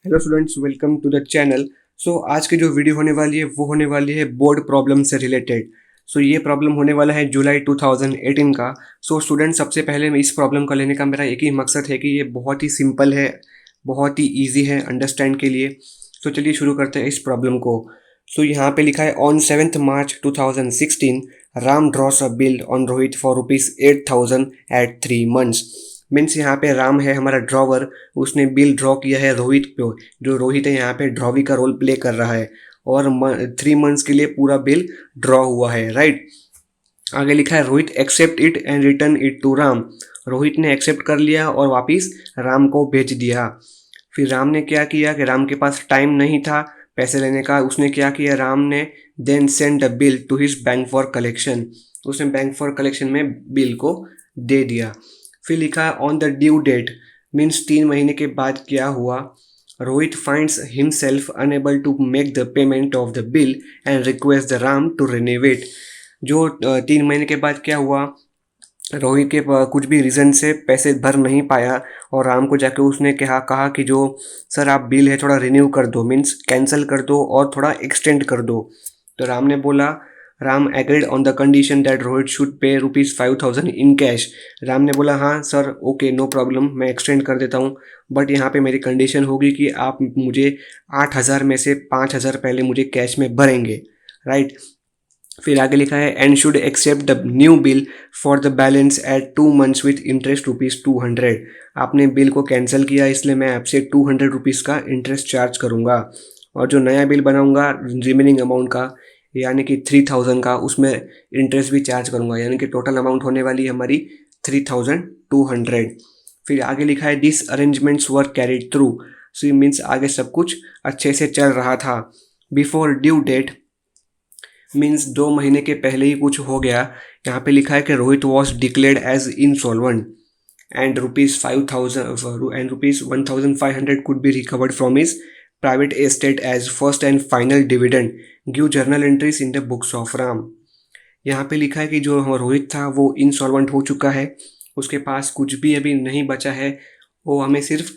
Hello students, welcome to the channel. आज की जो वीडियो होने वाली है वो होने वाली है बोर्ड प्रॉब्लम से रिलेटेड। ये प्रॉब्लम होने वाला है जुलाई 2018 का। स्टूडेंट, सबसे पहले मैं इस प्रॉब्लम का लेने का मेरा एक ही मकसद है कि ये बहुत ही सिंपल है, बहुत ही ईजी है अंडरस्टैंड के लिए। चलिए शुरू करते हैं इस प्रॉब्लम को। यहाँ पे लिखा है on 7th March 2016 Ram draws a bill on Rohit for ₹8,000 at 3 months। Means यहाँ पे राम है हमारा ड्रॉवर, उसने बिल ड्रॉ किया है रोहित पे। जो रोहित है यहाँ पे ड्रॉवी का रोल प्ले कर रहा है और 3 months के लिए पूरा बिल ड्रॉ हुआ है, राइट। आगे लिखा है Rohit accept it and return it to Ram. Rohit ने एक्सेप्ट कर लिया और वापिस राम को भेज दिया। फिर राम ने क्या किया कि राम के पास टाइम नहीं था पैसे लेने का। उसने क्या किया, राम ने then send the bill to his bank for collection. उसने बैंक फॉर कलेक्शन में बिल को दे दिया। फिर लिखा है on the due date, means 3 महीने के बाद क्या हुआ। Rohit finds himself unable to make the payment of the bill and request the Ram to renew it. जो 3 महीने के बाद क्या हुआ, रोहित के कुछ भी रीज़न से पैसे भर नहीं पाया और राम को जाके उसने कहा कि जो सर आप बिल है थोड़ा रिन्यू कर दो, मीन्स कैंसिल कर दो और थोड़ा एक्सटेंड कर दो। तो राम ने बोला, Ram agreed on the condition that Rohit should pay ₹5,000 in cash. Ram ने बोला हाँ सर, ओके नो प्रॉब्लम, मैं एक्सटेंड कर देता हूँ, बट यहाँ पे मेरी कंडीशन होगी कि आप मुझे 8,000 में से 5,000 पहले मुझे कैश में भरेंगे, राइट। फिर आगे लिखा है and should accept the new bill for the balance at 2 months with interest ₹200। आपने बिल को कैंसिल किया इसलिए मैं आपसे ₹200 का इंटरेस्ट चार्ज करूँगा और जो नया बिल बनाऊँगा रिमेनिंग अमाउंट का यानी कि 3,000 का, उसमें इंटरेस्ट भी चार्ज करूँगा, यानी कि टोटल अमाउंट होने वाली है हमारी 3,200। फिर आगे लिखा है this arrangements were carried through. Means आगे सब कुछ अच्छे से चल रहा था। बिफोर ड्यू डेट मीन्स 2 महीने के पहले ही कुछ हो गया। यहाँ पे लिखा है कि Rohit was declared as insolvent and ₹1,500 could be recovered from his private estate as first and final dividend give journal entries in the books of Ram. यहाँ पे लिखा है कि जो रोहित था वो इंसॉल्वेंट हो चुका है, उसके पास कुछ भी अभी नहीं बचा है, वो हमें सिर्फ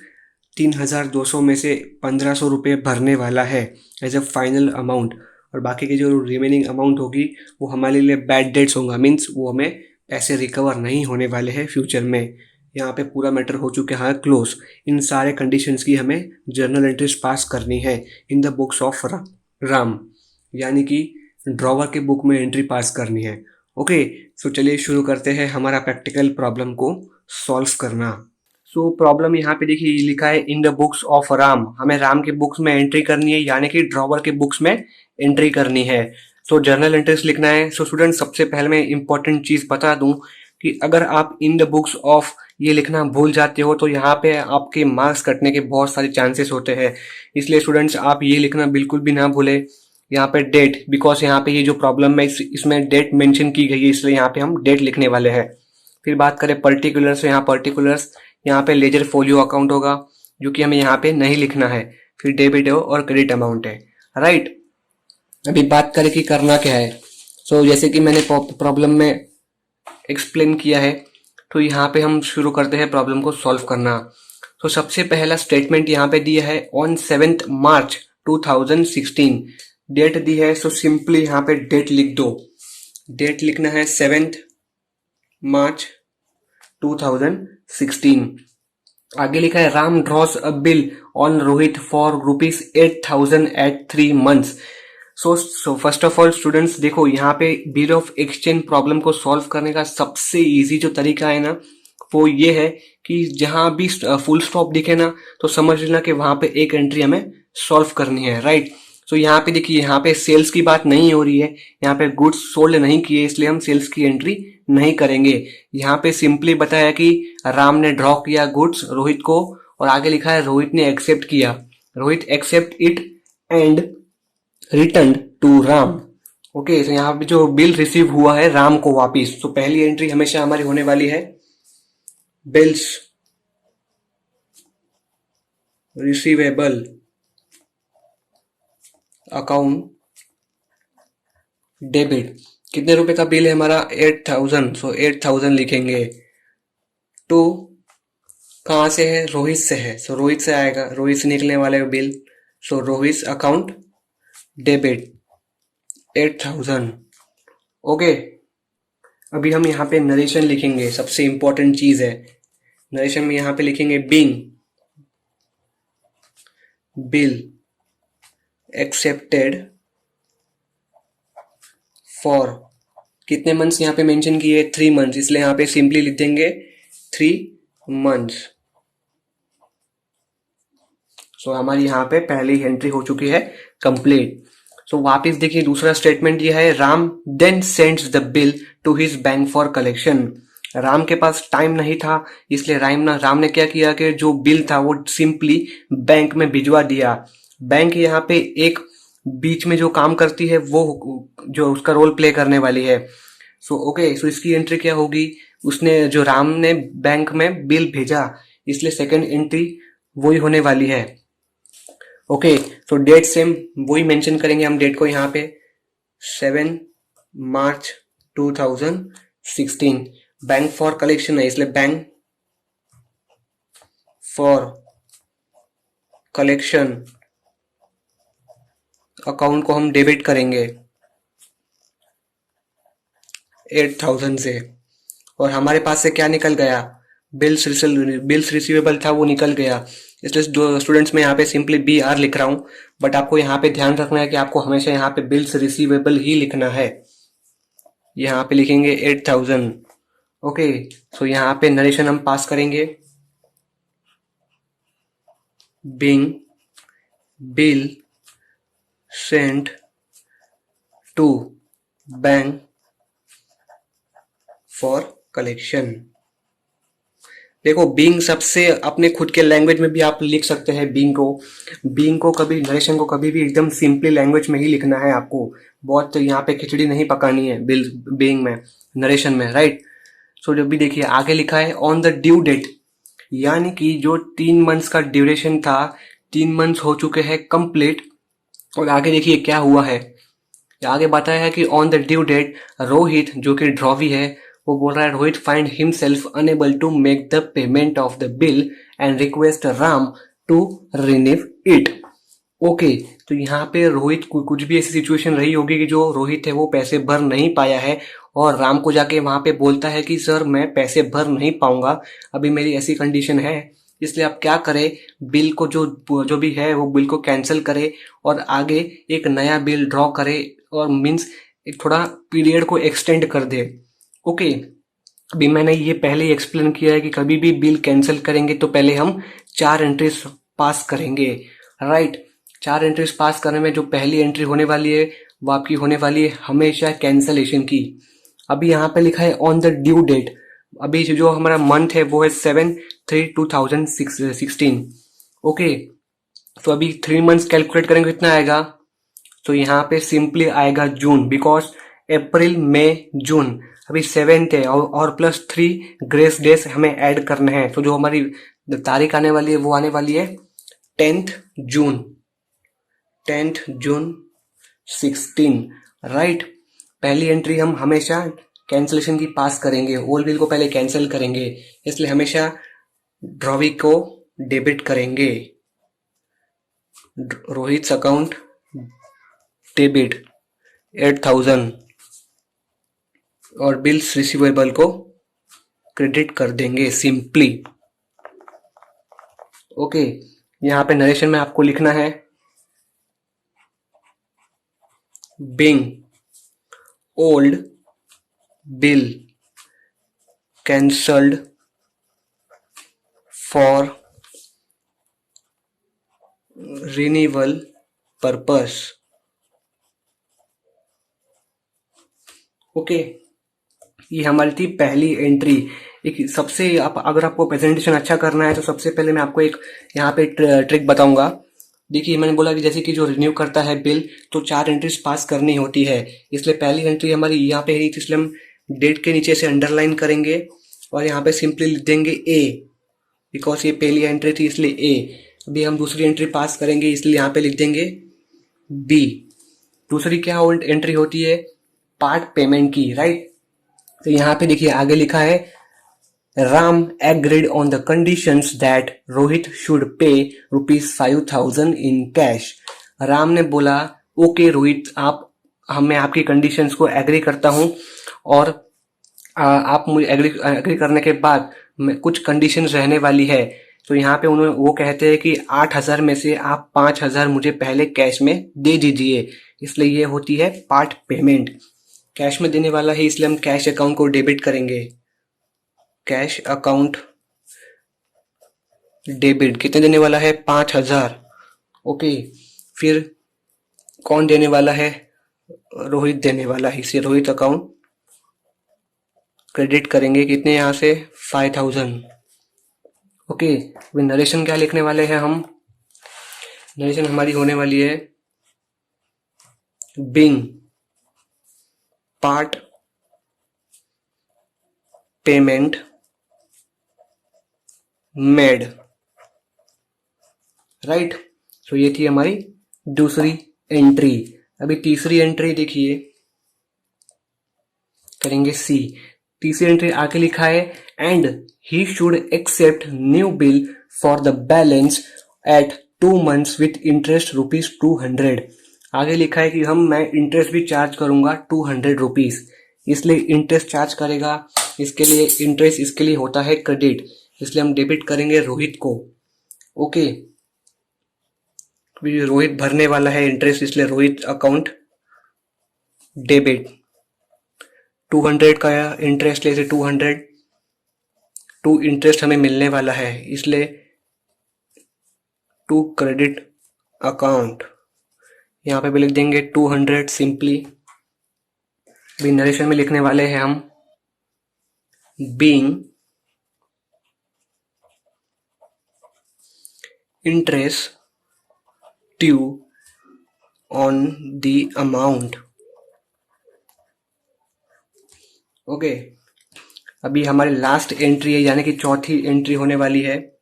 3,200 में से 1,500 रुपये भरने वाला है एज अ फाइनल अमाउंट, और बाकी की जो रिमेनिंग अमाउंट होगी वो हमारे लिए बैड डेट्स होगा, मीन्स वो हमें पैसे रिकवर नहीं होने वाले हैं फ्यूचर में। यहाँ पे पूरा मैटर हो चुका है क्लोज। इन सारे कंडीशंस की हमें जर्नल एंट्रीज पास करनी है इन द बुक्स ऑफ राम, यानी कि ड्रॉवर के बुक में एंट्री पास करनी है। ओके, चलिए शुरू करते हैं हमारा प्रैक्टिकल प्रॉब्लम को सॉल्व करना। प्रॉब्लम यहाँ पे देखिए लिखा है इन द बुक्स ऑफ राम, हमें राम के बुक्स में एंट्री करनी है, यानी कि ड्रॉवर के बुक्स में एंट्री करनी है। जर्नल एंट्रीज लिखना है। स्टूडेंट, सबसे पहले मैं इंपॉर्टेंट चीज बता दूं कि अगर आप इन द बुक्स ऑफ ये लिखना भूल जाते हो तो यहाँ पे आपके मार्क्स कटने के बहुत सारे चांसेस होते हैं। इसलिए स्टूडेंट्स आप ये लिखना बिल्कुल भी ना भूले। यहाँ पे डेट, बिकॉज यहाँ पे ये जो प्रॉब्लम में इसमें डेट मेंशन की गई है, इसलिए यहाँ पे हम डेट लिखने वाले हैं। फिर बात करें पर्टिकुलर्स, यहाँ पर्टिकुलर्स यहाँ पे लेजर फोलियो अकाउंट होगा जो कि हमें यहाँ पे नहीं लिखना है। फिर डेबिट और क्रेडिट अमाउंट है, राइट। अभी बात करें कि करना क्या है। जैसे कि मैंने प्रॉब्लम में एक्सप्लेन किया है, तो यहाँ पे हम शुरू करते हैं प्रॉब्लम को सॉल्व करना। सबसे पहला स्टेटमेंट यहाँ पे दिया है ऑन 7th March 2016, डेट दी है। सिंपली यहाँ पे डेट लिख दो। डेट लिखना है 7th March 2016। आगे लिखा है Ram draws a bill on Rohit for ₹8,000 at 3 months। First of all students देखो, यहाँ पे बिल ऑफ एक्सचेंज प्रॉब्लम को सॉल्व करने का सबसे इजी जो तरीका है ना, वो ये है कि जहां भी फुल स्टॉप दिखे ना तो समझ लेना कि वहां पे एक एंट्री हमें सॉल्व करनी है, राइट। यहाँ पे देखिए, यहाँ पे सेल्स की बात नहीं हो रही है, यहाँ पे गुड्स सोल्ड नहीं किए, इसलिए हम सेल्स की एंट्री नहीं करेंगे। यहाँ पे सिंपली बताया कि राम ने ड्रॉ किया गुड्स रोहित को, और आगे लिखा है रोहित ने एक्सेप्ट किया, Rohit accept it and return to Ram. Okay, तो यहाँ पे जो बिल रिसीव हुआ है राम को वापिस, तो पहली एंट्री हमेशा हमारी होने वाली है बिल्स रिसीवेबल अकाउंट डेबिट। कितने रुपए का बिल है हमारा? 8,000, 8,000 लिखेंगे टू कहाँ से है? रोहित से है, सो रोहित से आएगा, रोहित से निकलने वाला है बिल। सो रोहित अकाउंट डेबिट 8,000। ओके, अभी हम यहाँ पे नरेशन लिखेंगे, सबसे इंपॉर्टेंट चीज है। नरेशन में यहाँ पे लिखेंगे बिंग बिल एक्सेप्टेड फॉर कितने मंथ्स यहाँ पे मेंशन किए? 3 मंथ्स, इसलिए यहाँ पे सिंपली लिख देंगे 3 मंथ्स। सो हमारी यहाँ पे पहली एंट्री हो चुकी है कंप्लीट। सो वापस देखिए, दूसरा स्टेटमेंट ये है, Ram then sends the bill to his bank for collection. Ram के पास टाइम नहीं था, इसलिए राम ने क्या किया कि जो बिल था वो सिंपली बैंक में भिजवा दिया। बैंक यहाँ पे एक बीच में जो काम करती है, वो जो उसका रोल प्ले करने वाली है। सो इसकी एंट्री क्या होगी? उसने जो राम ने बैंक में बिल भेजा, इसलिए सेकंड एंट्री वही होने वाली है। ओके, सो डेट सेम वही मेंशन करेंगे हम डेट को यहाँ पे 7 मार्च 2016। बैंक फॉर कलेक्शन है, इसलिए बैंक फॉर कलेक्शन अकाउंट को हम डेबिट करेंगे 8,000 से। और हमारे पास से क्या निकल गया? बिल्स रिसीवेबल था, वो निकल गया। इसलिए जो स्टूडेंट्स में यहाँ पे सिंपली बी आर लिख रहा हूँ, बट आपको यहाँ पे ध्यान रखना है कि आपको हमेशा यहाँ पे बिल्स रिसीवेबल ही लिखना है। यहाँ पे लिखेंगे 8,000। ओके, सो यहाँ पे नरेशन हम पास करेंगे, being bill sent to bank for collection. देखो, बीइंग सबसे अपने खुद के लैंग्वेज में भी आप लिख सकते हैं बीइंग को कभी नरेशन को कभी भी एकदम सिंपली लैंग्वेज में ही लिखना है आपको। बहुत यहाँ पे खिचड़ी नहीं पकानी है बीइंग में, नरेशन में, राइट। सो जब भी देखिए आगे लिखा है ऑन द ड्यू डेट, यानी कि जो 3 मंथ्स का ड्यूरेशन था, 3 मंथ्स हो चुके हैं कंप्लीट। और आगे देखिए क्या हुआ है, आगे बताया है कि on the due date Rohit, जो कि ड्रॉवी है, वो बोल रहा है Rohit find himself unable to make the payment of the bill and request Ram to renew it. Okay, तो यहाँ पे रोहित कुछ भी ऐसी सिचुएशन रही होगी कि जो रोहित है वो पैसे भर नहीं पाया है, और राम को जाके वहां पे बोलता है कि सर मैं पैसे भर नहीं पाऊंगा, अभी मेरी ऐसी कंडीशन है, इसलिए आप क्या करें, बिल को जो भी है वो बिल को कैंसिल करे और आगे एक नया बिल ड्रॉ करे, और मीन्स एक थोड़ा पीरियड को एक्सटेंड कर दे। ओके, अभी मैंने ये पहले ही एक्सप्लेन किया है कि कभी भी बिल कैंसिल करेंगे तो पहले हम 4 एंट्रीज पास करेंगे, राइट। 4 एंट्रीज पास करने में जो पहली एंट्री होने वाली है वो आपकी होने वाली है हमेशा कैंसलेशन की। अभी यहाँ पे लिखा है ऑन द ड्यू डेट, अभी जो हमारा मंथ है वो है 7/3/2016। ओके, तो अभी 3 मंथ्स कैलकुलेट करेंगे कितना आएगा, तो यहाँ पे सिंपली आएगा जून, बिकॉज अप्रैल मई जून, अभी 7th है और प्लस 3 ग्रेस डेज हमें ऐड करने हैं। तो जो हमारी तारीख आने वाली है वो आने वाली है 10th जून 16, राइट। पहली एंट्री हम हमेशा कैंसिलेशन की पास करेंगे, ओल्ड बिल को पहले कैंसिल करेंगे, इसलिए हमेशा ड्रॉवी को डेबिट करेंगे, रोहित अकाउंट डेबिट 8,000 और बिल्स रिसीवेबल को क्रेडिट कर देंगे सिंपली। ओके, यहाँ पे नरेशन में आपको लिखना है being old bill cancelled for renewal purpose. Okay, ये हमारी थी पहली एंट्री। एक सबसे अगर आपको प्रेजेंटेशन अच्छा करना है तो सबसे पहले मैं आपको एक यहाँ पे ट्रिक बताऊंगा। देखिए, मैंने बोला कि जैसे कि जो रिन्यू करता है बिल तो 4 एंट्रीज पास करनी होती है, इसलिए पहली एंट्री हमारी यहाँ पे है, इसलिए हम डेट के नीचे से अंडरलाइन करेंगे और यहाँ पे सिंपली लिख देंगे ए, बिकॉज ये पहली एंट्री थी इसलिए ए। अभी हम दूसरी एंट्री पास करेंगे, इसलिए यहाँ पे लिख देंगे बी। दूसरी क्या एंट्री होती है, पार्ट पेमेंट की, राइट। तो यहाँ पे देखिए आगे लिखा है Ram agreed on the conditions that Rohit should pay ₹5,000 in cash. Ram ने बोला ओके रोहित, मैं आपकी कंडीशंस को एग्री करता हूँ और आप मुझे एग्री करने के बाद कुछ कंडीशंस रहने वाली है। तो यहाँ पे वो कहते हैं कि 8,000 में से आप 5,000 मुझे पहले कैश में दे दीजिए, इसलिए ये होती है पार्ट पेमेंट। कैश में देने वाला है इसलिए हम कैश अकाउंट को डेबिट करेंगे। कैश अकाउंट डेबिट कितने देने वाला है? 5,000। ओके, फिर कौन देने वाला है? रोहित देने वाला है, इसे रोहित अकाउंट क्रेडिट करेंगे। कितने यहाँ से? 5,000। ओके, अभी नरेशन क्या लिखने वाले हैं हम? नरेशन हमारी होने वाली है being part payment made, right. तो ये थी हमारी दूसरी एंट्री। अभी तीसरी एंट्री देखिए, करेंगे सी। तीसरी एंट्री आगे लिखा है and he should accept new bill for the balance at 2 months with interest ₹200। आगे लिखा है कि मैं इंटरेस्ट भी चार्ज करूंगा ₹200, इसलिए इंटरेस्ट चार्ज करेगा। इसके लिए इंटरेस्ट इसके लिए होता है क्रेडिट, इसलिए हम डेबिट करेंगे रोहित को। ओके, रोहित भरने वाला है इंटरेस्ट, इसलिए रोहित अकाउंट डेबिट। 200 का इंटरेस्ट ले से 200 टू इंटरेस्ट हमें मिलने वाला है, इसलिए टू क्रेडिट अकाउंट। यहाँ पे भी लिख देंगे 200 सिंपली। भी नरेशन में लिखने वाले हैं हम being interest due on the amount. Okay, अभी हमारी लास्ट एंट्री है, यानी कि चौथी एंट्री होने वाली है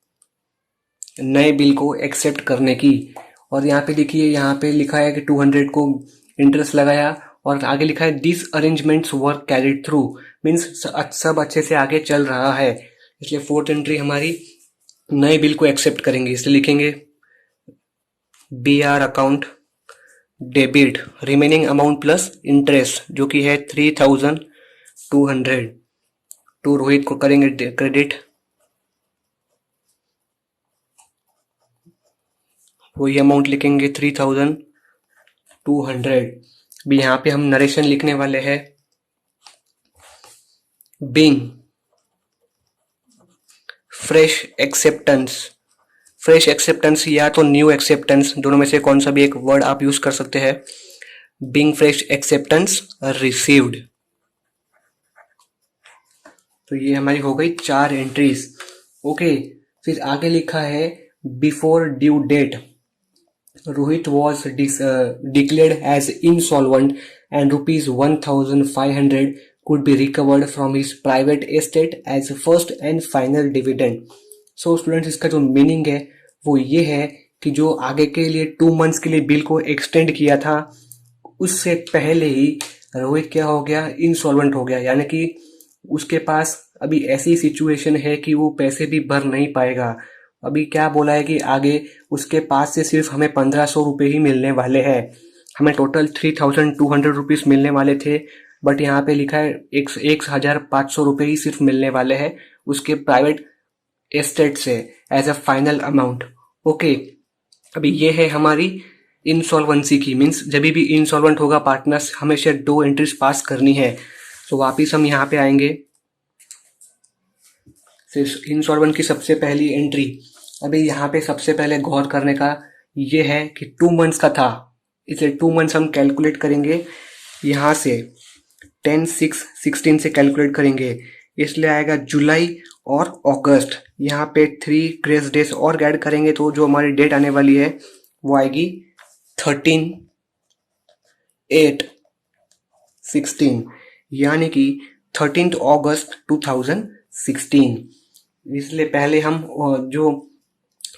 नए बिल को एक्सेप्ट करने की। और यहाँ पे देखिए, यहाँ पे लिखा है कि 200 को इंटरेस्ट लगाया और आगे लिखा है this arrangements work carried through, means सब अच्छे से आगे चल रहा है। इसलिए फोर्थ एंट्री हमारी नए बिल को एक्सेप्ट करेंगे, इसलिए लिखेंगे BR account debit remaining amount plus interest जो कि है 3,200 टू रोहित को करेंगे क्रेडिट। वही अमाउंट लिखेंगे 3,200। भी यहाँ पे हम नरेशन लिखने वाले हैं being fresh acceptance. Fresh acceptance या तो न्यू एक्सेप्टेंस, दोनों में से कौन सा भी एक वर्ड आप यूज कर सकते हैं। Being fresh acceptance received. तो ये हमारी हो गई 4 एंट्रीज। ओके, फिर आगे लिखा है before due date Rohit was declared as insolvent and ₹1,500 could be recovered from his private estate as first and final dividend. So students, इसका जो मीनिंग है वो ये है कि जो आगे के लिए 2 months के लिए बिल को एक्सटेंड किया था, उससे पहले ही रोहित क्या हो गया? इंसॉल्वेंट हो गया, यानी कि उसके पास अभी ऐसी सिचुएशन है कि वो पैसे भी भर नहीं पाएगा। अभी क्या बोला है कि आगे उसके पास से सिर्फ हमें 1,500 रुपये ही मिलने वाले हैं। हमें टोटल 3,200 रुपीज मिलने वाले थे, बट यहाँ पे लिखा है 1,500 रुपये ही सिर्फ मिलने वाले हैं उसके प्राइवेट एस्टेट से as a final amount. Okay, अभी ये है हमारी इंसॉल्वेंसी की, मीन्स जब भी इंसॉल्वेंट होगा पार्टनर्स, हमेशा 2 एंट्रीज पास करनी है। तो वापिस हम यहाँ पे आएंगे, इंसॉल्वेंट की सबसे पहली एंट्री। अभी यहाँ पे सबसे पहले गौर करने का ये है कि 2 months का था, इसलिए 2 months हम कैलकुलेट करेंगे यहाँ से 10/6/16 से कैलकुलेट करेंगे, इसलिए आएगा जुलाई और अगस्त। यहाँ पे 3 ग्रेस डेज और ऐड करेंगे तो जो हमारी डेट आने वाली है वो आएगी 13/8/16, यानी कि 13th August 2016। इसलिए पहले हम जो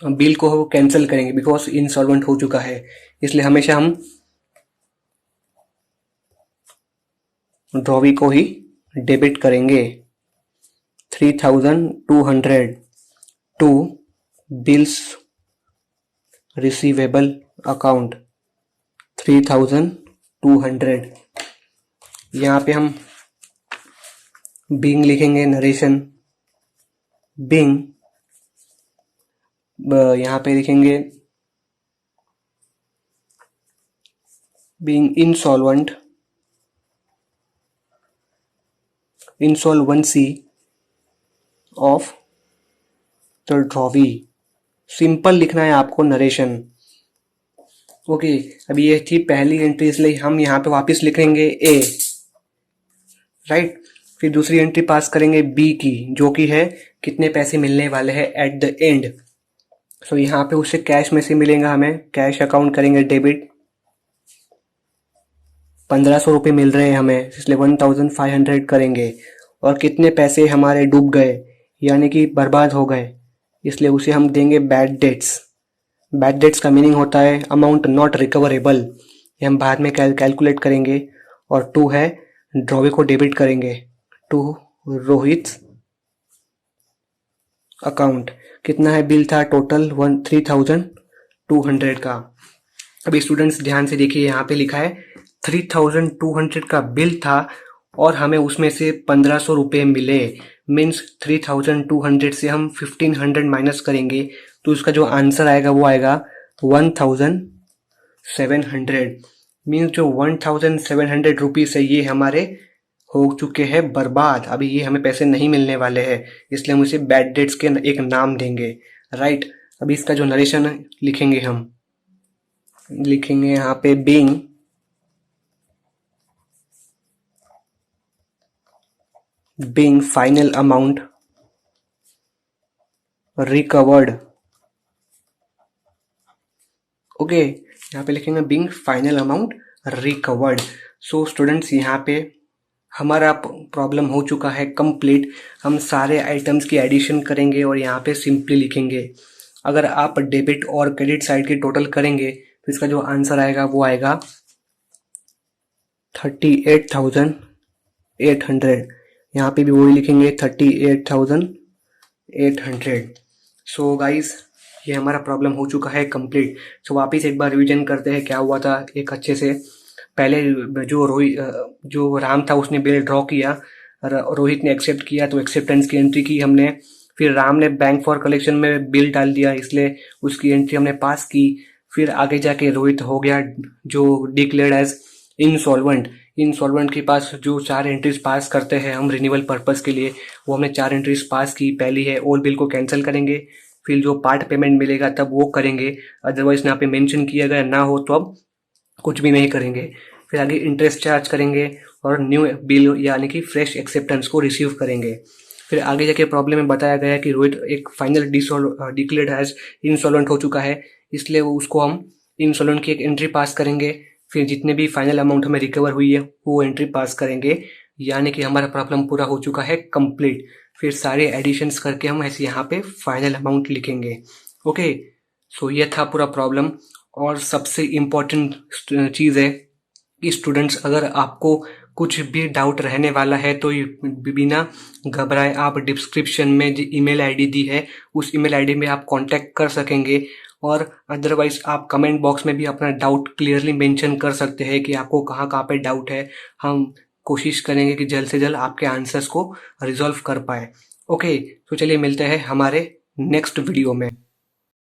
बिल को वो कैंसिल करेंगे बिकॉज इंसॉल्वेंट हो चुका है, इसलिए हमेशा हम ड्रॉवी को ही डेबिट करेंगे 3200 टू बिल्स रिसीवेबल अकाउंट 3200। यहाँ पे हम बिंग लिखेंगे, नरेशन बिंग, यहाँ पे लिखेंगे being insolvency of the drawee. Simple लिखना है आपको नरेशन। ओके, अभी ये थी पहली एंट्री, इसलिए हम यहाँ पे वापस लिखेंगे ए, राइट। फिर दूसरी एंट्री पास करेंगे बी की, जो कि है कितने पैसे मिलने वाले हैं एट द एंड। सो यहाँ पे उससे कैश में से मिलेगा, हमें कैश अकाउंट करेंगे डेबिट। 1500 रुपये मिल रहे हैं हमें, इसलिए 1500 करेंगे। और कितने पैसे हमारे डूब गए यानी कि बर्बाद हो गए, इसलिए उसे हम देंगे बैड डेट्स। बैड डेट्स का मीनिंग होता है अमाउंट नॉट रिकवरेबल, ये हम बाद में कैलकुलेट करेंगे। और टू है ड्रॉवी को डेबिट करेंगे टू रोहित अकाउंट। कितना है बिल था टोटल 3200 का। अभी स्टूडेंट्स ध्यान से देखिए, यहाँ पे लिखा है 3200 का बिल था और हमें उसमें से 1500 रुपये मिले। मीन्स 3200 से हम 1500 माइनस करेंगे तो उसका जो आंसर आएगा वो आएगा 1700। मीन्स जो 1700 रुपीज़ है ये हमारे हो चुके हैं बर्बाद। अभी ये हमें पैसे नहीं मिलने वाले हैं, इसलिए हम इसे बैड डेट्स के एक नाम देंगे, राइट। अभी इसका जो नरेशन लिखेंगे, हम लिखेंगे यहाँ पे being final amount recovered। Okay, यहाँ पे लिखेंगे being final amount recovered। So students यहाँ पे हमारा प्रॉब्लम हो चुका है कंप्लीट। हम सारे आइटम्स की एडिशन करेंगे और यहाँ पे सिंपली लिखेंगे। अगर आप डेबिट और क्रेडिट साइड की टोटल करेंगे तो इसका जो आंसर आएगा वो आएगा 38,800। यहाँ पे भी वही लिखेंगे 38,800। सो गाइस, ये हमारा प्रॉब्लम हो चुका है कंप्लीट। सो वापस एक बार रिवीजन करते हैं क्या हुआ था एक अच्छे से। पहले जो राम था उसने बिल ड्रॉ किया, रोहित ने एक्सेप्ट किया तो एक्सेप्टेंस की एंट्री की हमने। फिर राम ने बैंक फॉर कलेक्शन में बिल डाल दिया, इसलिए उसकी एंट्री हमने पास की। फिर आगे जाके रोहित हो गया जो डिक्लेयर्ड एज इंसॉल्वेंट के पास जो 4 एंट्रीज पास करते हैं हम रिन्यूअल पर्पस के लिए, वो हमने 4 एंट्रीज पास की। पहली है ओल्ड बिल को कैंसिल करेंगे, फिर जो पार्ट पेमेंट मिलेगा तब वो करेंगे, अदरवाइज यहाँ पे मेंशन किया गया ना हो तो अब कुछ भी नहीं करेंगे। फिर आगे इंटरेस्ट चार्ज करेंगे और न्यू बिल यानी कि फ्रेश एक्सेप्टेंस को रिसीव करेंगे। फिर आगे जाके प्रॉब्लम में बताया गया कि रोहित एक फाइनल डिक्लेयर्ड एज इंसॉल्वेंट हो चुका है, इसलिए उसको हम इंसॉल्वेंट की एक एंट्री पास करेंगे। फिर जितने भी फाइनल अमाउंट हमें रिकवर हुई है वो एंट्री पास करेंगे, यानी कि हमारा प्रॉब्लम पूरा हो चुका है कंप्लीट। फिर सारे एडिशंस करके हम ऐसे यहाँ पे फाइनल अमाउंट लिखेंगे। ओके, सो ये था पूरा प्रॉब्लम। और सबसे इम्पोर्टेंट चीज़ है कि स्टूडेंट्स, अगर आपको कुछ भी डाउट रहने वाला है तो बिना घबराए आप डिस्क्रिप्शन में जो ईमेल आईडी दी है उस ईमेल आईडी में आप कांटेक्ट कर सकेंगे। और अदरवाइज आप कमेंट बॉक्स में भी अपना डाउट क्लियरली मेंशन कर सकते हैं कि आपको कहाँ कहाँ पे डाउट है। हम कोशिश करेंगे कि जल्द से जल्द आपके आंसर्स को रिजॉल्व कर पाए। ओके, तो चलिए मिलते हैं हमारे नेक्स्ट वीडियो में।